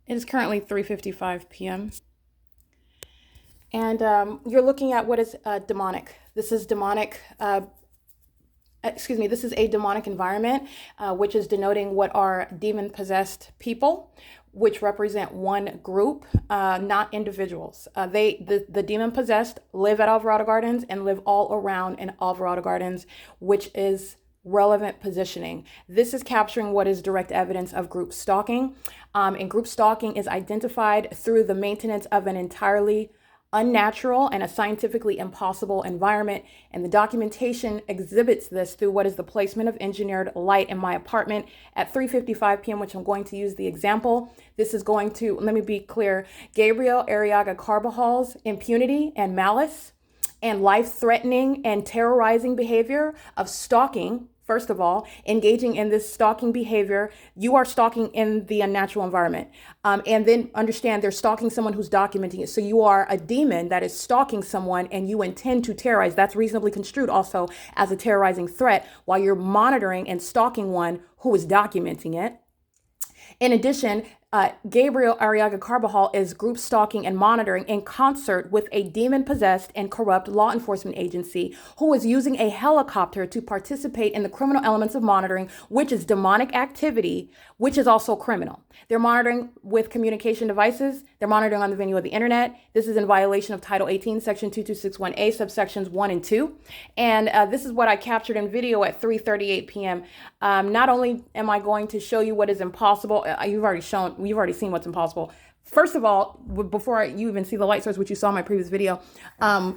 It is currently 3:55 p.m. And you're looking at what is demonic. This is demonic. This is a demonic environment, which is denoting what are demon-possessed people, which represent one group, not individuals. The demon-possessed live at Alvarado Gardens and live all around in Alvarado Gardens, which is relevant positioning. This is capturing what is direct evidence of group stalking. And group stalking is identified through the maintenance of an entirely unnatural and a scientifically impossible environment. And the documentation exhibits this through what is the placement of engineered light in my apartment at 3:55 p.m., which I'm going to use the example. This is going to, let me be clear, Gabriel Arriaga Carvajal's impunity and malice and life-threatening and terrorizing behavior of stalking. First of all, engaging in this stalking behavior, you are stalking in the unnatural environment. And then understand they're stalking someone who's documenting it. So you are a demon that is stalking someone and you intend to terrorize. That's reasonably construed also as a terrorizing threat while you're monitoring and stalking one who is documenting it. In addition, Gabriel Arriaga Carvajal is group stalking and monitoring in concert with a demon-possessed and corrupt law enforcement agency who is using a helicopter to participate in the criminal elements of monitoring, which is demonic activity, which is also criminal. They're monitoring with communication devices. They're monitoring on the venue of the internet. This is in violation of Title 18, Section 2261A, subsections 1 and 2. And this is what I captured in video at 3:38 p.m. Not only am I going to show you what is impossible, you've already seen what's impossible. First of all, before you even see the light source, which you saw in my previous video,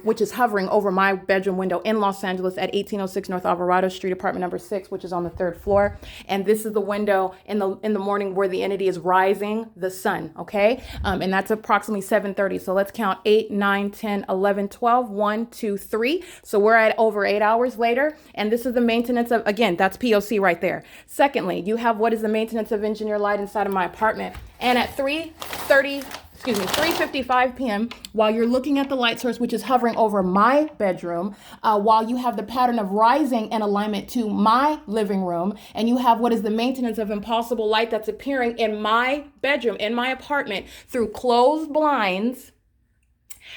which is hovering over my bedroom window in Los Angeles at 1806 North Alvarado Street, apartment number 6, which is on the 3rd floor. And this is the window in the morning where the entity is rising the sun, okay? And that's approximately 7:30. So let's count 8, 9, 10, 11, 12, 1, 2, 3. So we're at over 8 hours later. And this is the maintenance of, again, that's P.O.C. right there. Secondly, you have what is the maintenance of engineer light inside of my apartment. And at 3:55 p.m., while you're looking at the light source, which is hovering over my bedroom, while you have the pattern of rising in alignment to my living room, and you have what is the maintenance of impossible light that's appearing in my bedroom, in my apartment, through closed blinds,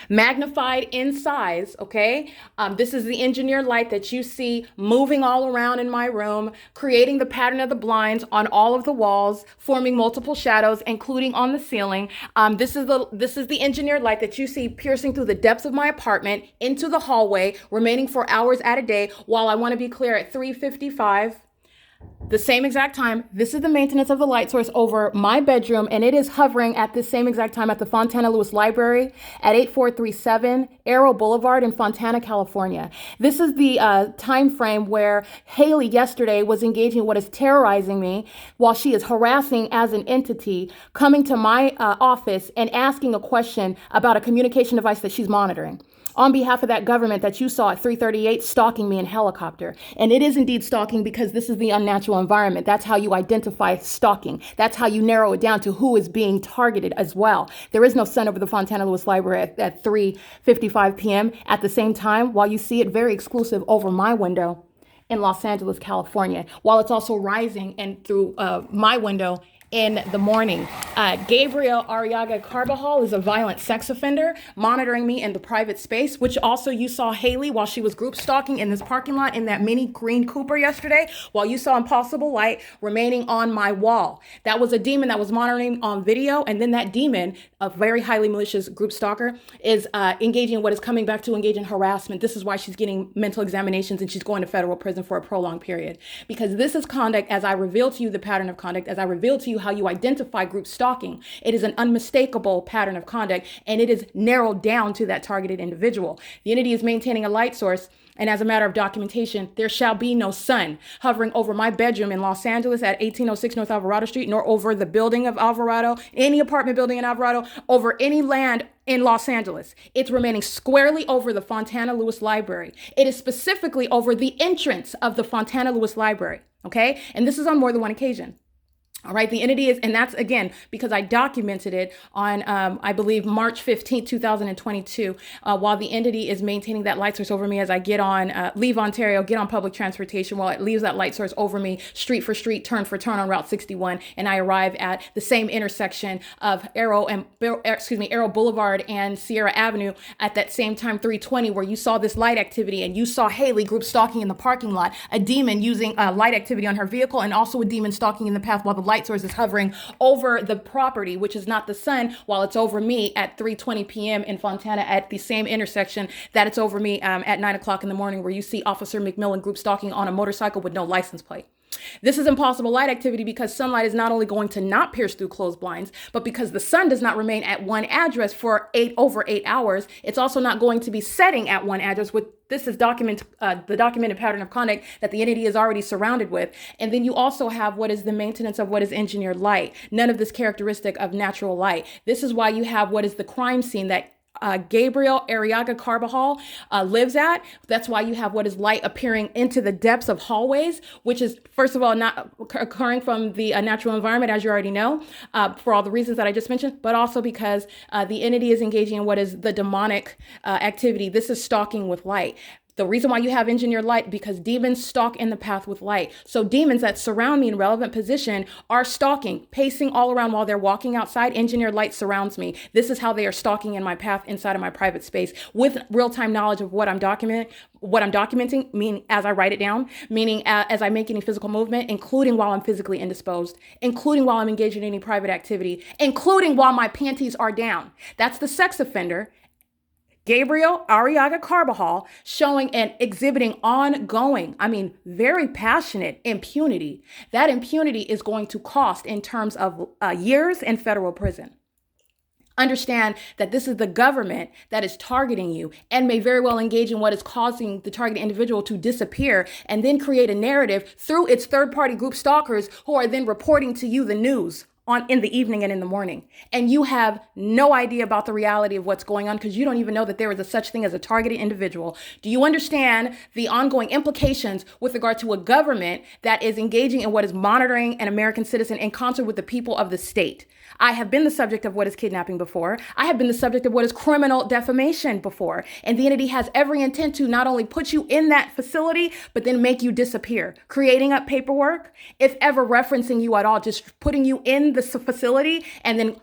magnified in size, okay? This is the engineered light that you see moving all around in my room, creating the pattern of the blinds on all of the walls, forming multiple shadows, including on the ceiling. This is the engineered light that you see piercing through the depths of my apartment into the hallway, remaining for hours at a day, while I want to be clear at 3:55. The same exact time, this is the maintenance of the light source over my bedroom, and it is hovering at the same exact time at the Fontana Lewis Library at 8437 Arrow Boulevard in Fontana, California. This is the time frame where HAILEY yesterday was engaging in what is terrorizing me while she is harassing as an entity, coming to my office and asking a question about a communication device that she's monitoring on behalf of that government that you saw at 3:38 stalking me in helicopter. And it is indeed stalking because this is the unnatural environment. That's how you identify stalking. That's how you narrow it down to who is being targeted as well. There is no sun over the Fontana Lewis Library at 3:55 p.m. At the same time, while you see it very exclusive over my window in Los Angeles, California, while it's also rising and through my window in the morning. Gabriel Arriaga Carvajal is a violent sex offender monitoring me in the private space, which also you saw HAILEY while she was group stalking in this parking lot in that mini green Cooper yesterday, while you saw impossible light remaining on my wall. That was a demon that was monitoring on video, and then that demon, a very highly malicious group stalker, is engaging in what is coming back to engage in harassment. This is why she's getting mental examinations and she's going to federal prison for a prolonged period. Because this is conduct, as I reveal to you the pattern of conduct, as I reveal to you how you identify group stalking. It is an unmistakable pattern of conduct, and it is narrowed down to that targeted individual. The entity is maintaining a light source, and as a matter of documentation, there shall be no sun hovering over my bedroom in Los Angeles at 1806 North Alvarado Street, nor over the building of Alvarado, any apartment building in Alvarado, over any land in Los Angeles. It's remaining squarely over the Fontana Lewis Library. It is specifically over the entrance of the Fontana Lewis Library, okay? And this is on more than one occasion. All right, the entity is, and that's again because I documented it on, I believe, March 15th, 2022, while the entity is maintaining that light source over me as I get on, leave Ontario, get on public transportation, while it leaves that light source over me, street for street, turn for turn on Route 61, and I arrive at the same intersection of Arrow Boulevard and Sierra Avenue at that same time, 320, where you saw this light activity and you saw Hailey group stalking in the parking lot, a demon using light activity on her vehicle, and also a demon stalking in the path while the light source is hovering over the property, which is not the sun, while it's over me at 3:20 p.m. in Fontana at the same intersection that it's over me at 9 o'clock in the morning, where you see Officer McMillan group stalking on a motorcycle with no license plate. This is impossible light activity because sunlight is not only going to not pierce through closed blinds, but because the sun does not remain at one address for over 8 hours, it's also not going to be setting at one address. This is the documented pattern of conduct that the entity is already surrounded with. And then you also have what is the maintenance of what is engineered light. None of this characteristic of natural light. This is why you have what is the crime scene that Gabriel Arriaga Carbajal lives at. That's why you have what is light appearing into the depths of hallways, which is, first of all, not occurring from the natural environment, as you already know, for all the reasons that I just mentioned, but also because the entity is engaging in what is the demonic activity. This is stalking with light. The reason why you have engineered light, because demons stalk in the path with light. So demons that surround me in relevant position are stalking, pacing all around while they're walking outside. Engineered light surrounds me. This is how they are stalking in my path inside of my private space with real-time knowledge of what I'm documenting, meaning as I write it down, meaning as I make any physical movement, including while I'm physically indisposed, including while I'm engaged in any private activity, including while my panties are down. That's the sex offender, Gabriel Arriaga Carbajal, showing and exhibiting ongoing, very passionate impunity. That impunity is going to cost in terms of years in federal prison. Understand that this is the government that is targeting you and may very well engage in what is causing the targeted individual to disappear and then create a narrative through its third-party group stalkers who are then reporting to you the news in the evening and in the morning. And you have no idea about the reality of what's going on because you don't even know that there is a such thing as a targeted individual. Do you understand the ongoing implications with regard to a government that is engaging in what is monitoring an American citizen in concert with the people of the state? I have been the subject of what is kidnapping before. I have been the subject of what is criminal defamation before. And the entity has every intent to not only put you in that facility, but then make you disappear, creating up paperwork, if ever referencing you at all, just putting you in the facility and then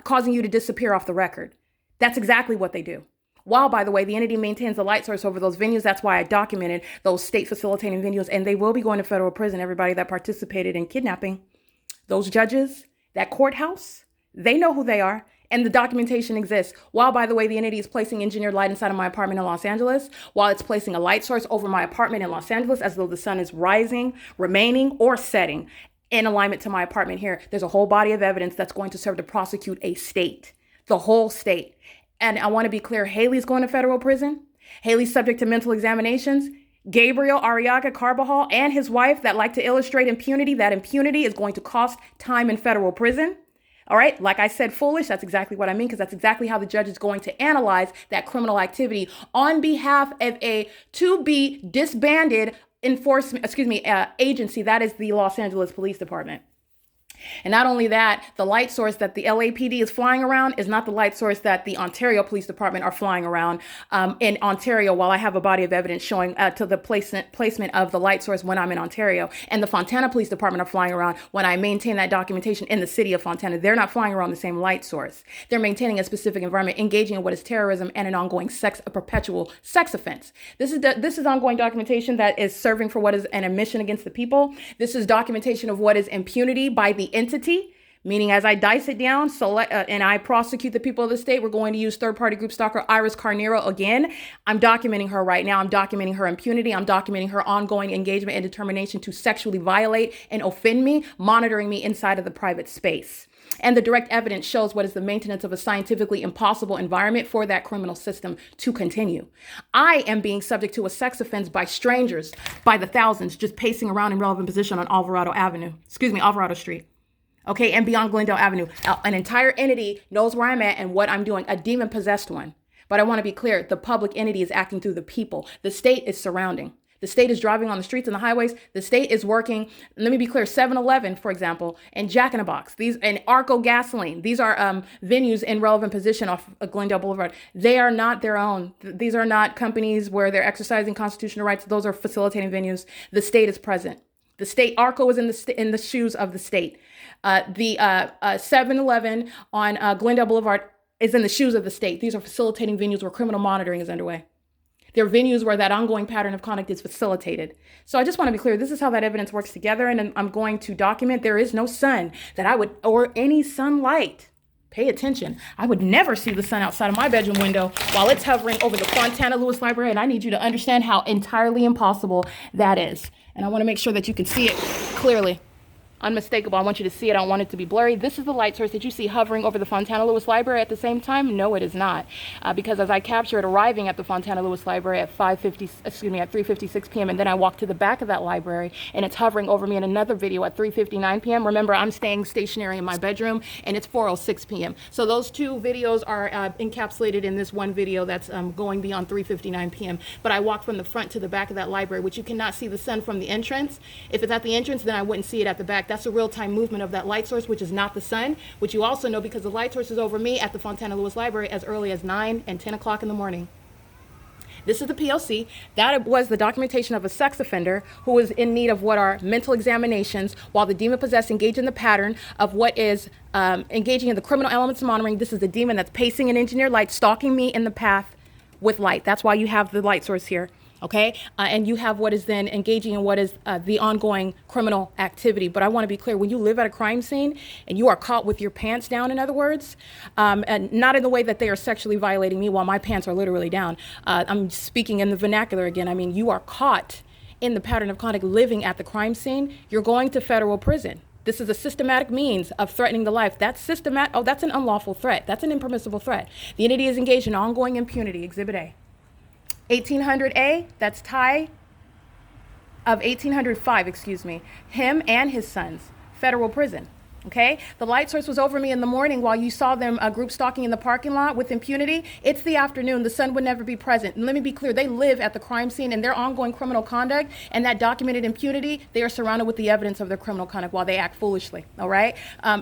causing you to disappear off the record. That's exactly what they do. While, by the way, the entity maintains the light source over those venues. That's why I documented those state facilitating venues, and they will be going to federal prison. Everybody that participated in kidnapping, those judges, that courthouse, they know who they are, and the documentation exists. While, by the way, the entity is placing engineered light inside of my apartment in Los Angeles, while it's placing a light source over my apartment in Los Angeles as though the sun is rising, remaining, or setting in alignment to my apartment here. There's a whole body of evidence that's going to serve to prosecute a state, the whole state. And I want to be clear, Hailey's going to federal prison. Hailey's subject to mental examinations. Gabriel Arriaga Carbajal and his wife that like to illustrate impunity, that impunity is going to cost time in federal prison. All right, like I said, foolish, that's exactly what I mean, because that's exactly how the judge is going to analyze that criminal activity on behalf of a to-be disbanded agency, that is the Los Angeles Police Department. And not only that, the light source that the LAPD is flying around is not the light source that the Ontario Police Department are flying around in Ontario, while I have a body of evidence showing to the placement of the light source when I'm in Ontario. And the Fontana Police Department are flying around when I maintain that documentation in the city of Fontana. They're not flying around the same light source. They're maintaining a specific environment, engaging in what is terrorism and an ongoing a perpetual sex offense. This is ongoing documentation that is serving for what is an admission against the people. This is documentation of what is impunity by the entity, meaning as I dice it down, and I prosecute the people of the state, we're going to use third-party group stalker Iris Carnero again. I'm documenting her right now. I'm documenting her impunity. I'm documenting her ongoing engagement and determination to sexually violate and offend me, monitoring me inside of the private space. And the direct evidence shows what is the maintenance of a scientifically impossible environment for that criminal system to continue. I am being subject to a sex offense by strangers by the thousands, just pacing around in relevant position on Alvarado Street. Okay, and beyond Glendale Avenue. An entire entity knows where I'm at and what I'm doing, a demon-possessed one. But I want to be clear, the public entity is acting through the people. The state is surrounding. The state is driving on the streets and the highways. The state is working, let me be clear, 7-Eleven, for example, and Jack in the Box, and Arco Gasoline. These are venues in relevant position off Glendale Boulevard. They are not their own. These are not companies where they're exercising constitutional rights. Those are facilitating venues. The state is present. The state, Arco is in the shoes of the state. The 7-Eleven on Glendale Boulevard is in the shoes of the state. These are facilitating venues where criminal monitoring is underway. They're venues where that ongoing pattern of conduct is facilitated. So I just want to be clear, this is how that evidence works together, and I'm going to document there is no sun that I would, or any sunlight. Pay attention. I would never see the sun outside of my bedroom window while it's hovering over the Fontana Lewis Library, and I need you to understand how entirely impossible that is. And I want to make sure that you can see it clearly. Unmistakable. I want you to see it. I don't want it to be blurry. This is the light source that you see hovering over the Fontana Lewis Library at the same time. No, it is not. Because as I capture it arriving at the Fontana Lewis Library at 3:56 p.m. and then I walk to the back of that library and it's hovering over me in another video at 3:59 p.m. Remember, I'm staying stationary in my bedroom and it's 4:06 p.m. So those two videos are encapsulated in this one video that's going beyond 3:59 p.m. But I walk from the front to the back of that library, which you cannot see the sun from the entrance. If it's at the entrance, then I wouldn't see it at the back. That's a real-time movement of that light source, which is not the sun, which you also know because the light source is over me at the Fontana Lewis Library as early as 9 and 10 o'clock in the morning. This is the P.O.C. That was the documentation of a sex offender who was in need of what are mental examinations while the demon-possessed engaged in the pattern of what is engaging in the criminal elements of monitoring. This is the demon that's pacing an engineered light, stalking me in the path with light. That's why you have the light source here. Okay, and you have what is then engaging in what is the ongoing criminal activity. But I want to be clear, when you live at a crime scene and you are caught with your pants down, in other words, and not in the way that they are sexually violating me while my pants are literally down. I'm speaking in the vernacular again. I mean, you are caught in the pattern of conduct living at the crime scene, you're going to federal prison. This is a systematic means of threatening the life. That's systematic. Oh, that's an unlawful threat. That's an impermissible threat. The entity is engaged in ongoing impunity, Exhibit A. 1800A, that's Ty of 1805, excuse me, him and his sons, federal prison. Okay, the light source was over me in the morning while you saw them group stalking in the parking lot with impunity. It's the afternoon. The sun would never be present. And let me be clear, they live at the crime scene and their ongoing criminal conduct and that documented impunity, they are surrounded with the evidence of their criminal conduct while they act foolishly, all right?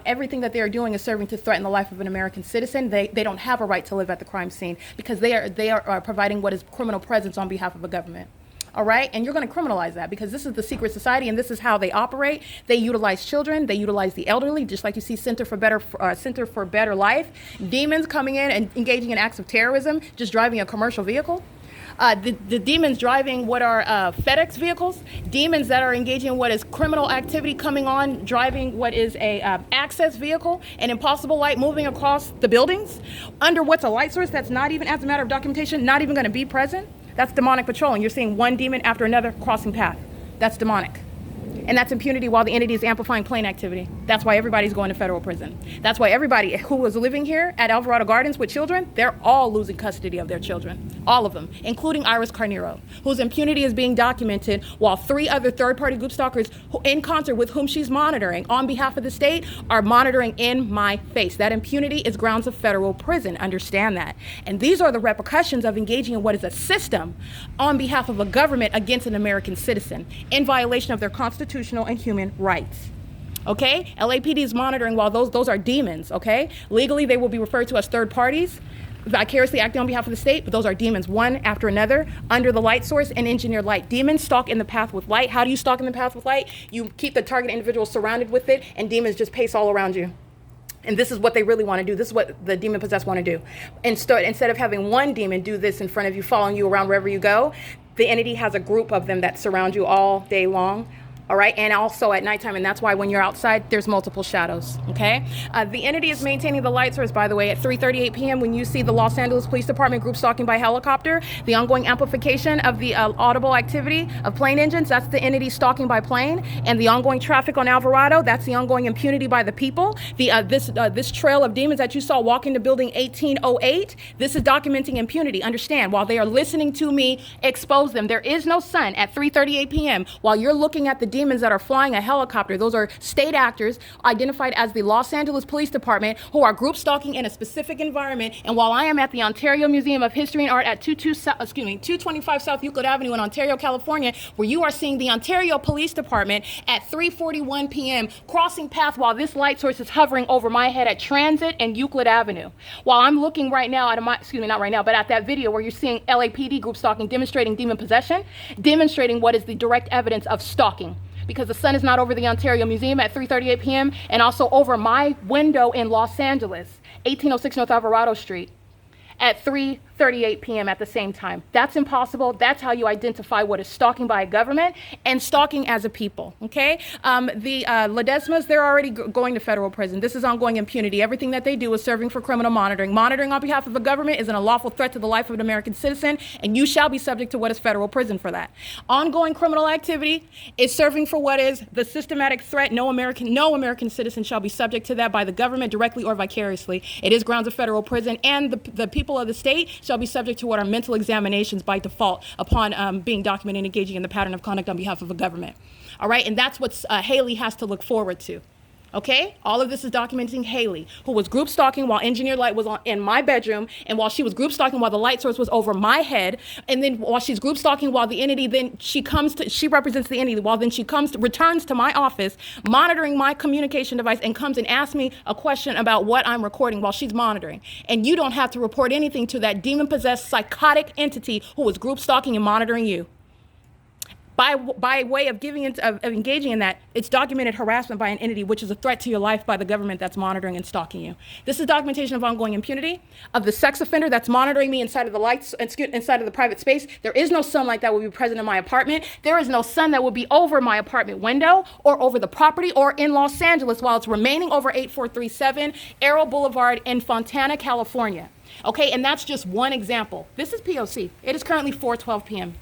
Everything that they are doing is serving to threaten the life of an American citizen. They don't have a right to live at the crime scene because they are providing what is criminal presence on behalf of a government. All right, and you're going to criminalize that because this is the secret society and this is how they operate. They utilize children, they utilize the elderly, just like you see Center for Better Life. Demons coming in and engaging in acts of terrorism, just driving a commercial vehicle. The demons driving what are FedEx vehicles, demons that are engaging in what is criminal activity coming on, driving what is a access vehicle, an impossible light moving across the buildings under what's a light source that's not even, as a matter of documentation, not even going to be present. That's demonic patrolling. You're seeing one demon after another crossing path. That's demonic. And that's impunity while the entity is amplifying plane activity. That's why everybody's going to federal prison. That's why everybody who was living here at Alvarado Gardens with children, they're all losing custody of their children. All of them, including Iris Carnero, whose impunity is being documented while 3 other third-party group stalkers who, in concert with whom she's monitoring on behalf of the state, are monitoring in my face. That impunity is grounds of federal prison. Understand that. And these are the repercussions of engaging in what is a system on behalf of a government against an American citizen in violation of their constitutional and human rights. Okay, LAPD is monitoring while those are demons. Okay, legally they will be referred to as third parties, vicariously acting on behalf of the state, but those are demons, one after another, under the light source and engineered light. Demons stalk in the path with light. How do you stalk in the path with light? You keep the target individual surrounded with it, and demons just pace all around you. And this is what they really want to do. This is what the demon possessed want to do. Instead of having one demon do this in front of you, following you around wherever you go, the entity has a group of them that surround you all day long. All right, and also at nighttime, and that's why when you're outside, there's multiple shadows, okay? The entity is maintaining the light source, by the way, at 3:38 p.m. when you see the Los Angeles Police Department group stalking by helicopter, the ongoing amplification of the audible activity of plane engines, that's the entity stalking by plane, and the ongoing traffic on Alvarado, that's the ongoing impunity by the people. This trail of demons that you saw walking to building 1808, this is documenting impunity. Understand, while they are listening to me expose them, there is no sun at 3:38 p.m. while you're looking at the demons that are flying a helicopter. Those are state actors identified as the Los Angeles Police Department who are group stalking in a specific environment. And while I am at the Ontario Museum of History and Art at 225 South Euclid Avenue in Ontario, California, where you are seeing the Ontario Police Department at 3:41 p.m. crossing path while this light source is hovering over my head at Transit and Euclid Avenue. While I'm looking right now at not right now, but at that video where you're seeing LAPD group stalking demonstrating demon possession, demonstrating what is the direct evidence of stalking. Because the sun is not over the Ontario Museum at 3:38 p.m. and also over my window in Los Angeles, 1806 North Alvarado Street, at 3:38 p.m. at the same time. That's impossible. That's how you identify what is stalking by a government and stalking as a people, okay? The Ledesmas, they're already going to federal prison. This is ongoing impunity. Everything that they do is serving for criminal monitoring. Monitoring on behalf of a government is an unlawful threat to the life of an American citizen, and you shall be subject to what is federal prison for that. Ongoing criminal activity is serving for what is the systematic threat. No American citizen shall be subject to that by the government directly or vicariously. It is grounds of federal prison, and the people of the state shall be subject to what are mental examinations by default upon being documented and engaging in the pattern of conduct on behalf of a government. All right, and that's what HAILEY has to look forward to. Okay, all of this is documenting HAILEY, who was group stalking while engineered light was in my bedroom, and while she was group stalking while the light source was over my head, and then while she's group stalking while the entity, then she represents the entity, while then she returns to my office, monitoring my communication device, and comes and asks me a question about what I'm recording while she's monitoring. And you don't have to report anything to that demon-possessed psychotic entity who was group stalking and monitoring you. By way of engaging in that, it's documented harassment by an entity which is a threat to your life by the government that's monitoring and stalking you. This is documentation of ongoing impunity, of the sex offender that's monitoring me inside of the private space. There is no sunlight that will be present in my apartment. There is no sun that will be over my apartment window or over the property or in Los Angeles while it's remaining over 8437 Arrow Boulevard in Fontana, California. Okay, and that's just one example. This is P.O.C. It is currently 4:12 p.m.